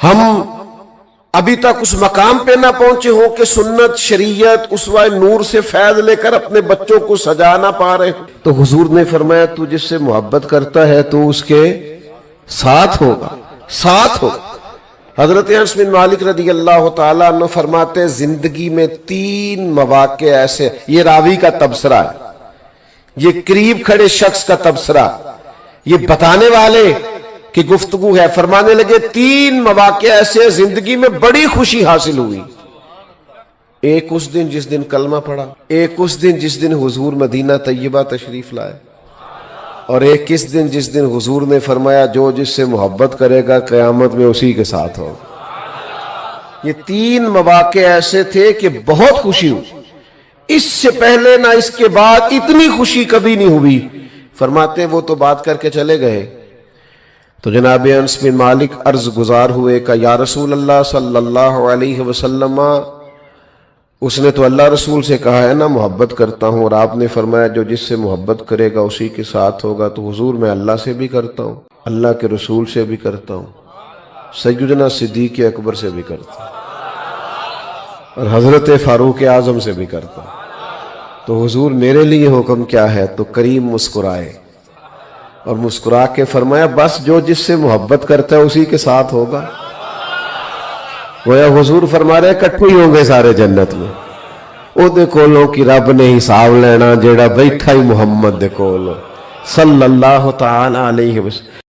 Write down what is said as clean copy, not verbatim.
ہم ابھی تک اس مقام پہ نہ پہنچے ہوں کہ سنت شریعت اسوہ نور سے فیض لے کر اپنے بچوں کو سجا نہ پا رہے ہوں، تو حضور نے فرمایا تو جس سے محبت کرتا ہے تو اس کے ساتھ ہوگا، ساتھ ہوگا۔ حضرت انس بن مالک رضی اللہ تعالیٰ عنہ فرماتے ہیں زندگی میں 3 مواقع ایسے، یہ راوی کا تبصرہ ہے، یہ قریب کھڑے شخص کا تبصرہ، یہ بتانے والے کی گفتگو ہے، فرمانے لگے 3 مواقع ایسے زندگی میں بڑی خوشی حاصل ہوئی۔ ایک اس دن جس دن کلمہ پڑھا، ایک اس دن جس دن حضور مدینہ طیبہ تشریف لائے، اور ایک اس دن جس دن حضور نے فرمایا جو جس سے محبت کرے گا قیامت میں اسی کے ساتھ ہو۔ یہ 3 مواقع ایسے تھے کہ بہت خوشی ہوئی، اس سے پہلے نہ اس کے بعد اتنی خوشی کبھی نہیں ہوئی۔ فرماتے ہیں وہ تو بات کر کے چلے گئے تو جناب انس بن مالک عرض گزار ہوئے کہ یا رسول اللہ صلی اللہ علیہ وسلم، اس نے تو اللہ رسول سے کہا ہے نا محبت کرتا ہوں، اور آپ نے فرمایا جو جس سے محبت کرے گا اسی کے ساتھ ہوگا، تو حضور میں اللہ سے بھی کرتا ہوں، اللہ کے رسول سے بھی کرتا ہوں، سیدنا صدیق اکبر سے بھی کرتا ہوں، اور حضرت فاروق اعظم سے بھی کرتا ہوں، تو حضور میرے لیے حکم کیا ہے؟ تو کریم مسکرائے اور مسکرا کے فرمایا بس جو جس سے محبت کرتا ہے اسی کے ساتھ ہوگا۔ گویا حضور فرما رہے کٹھے ہی ہوں گے سارے جنت میں، او دے کولوں کی رب نے حساب لینا جیڑا بیٹھا ہی محمد دے کولوں صلی اللہ تعالی علیہ وسلم۔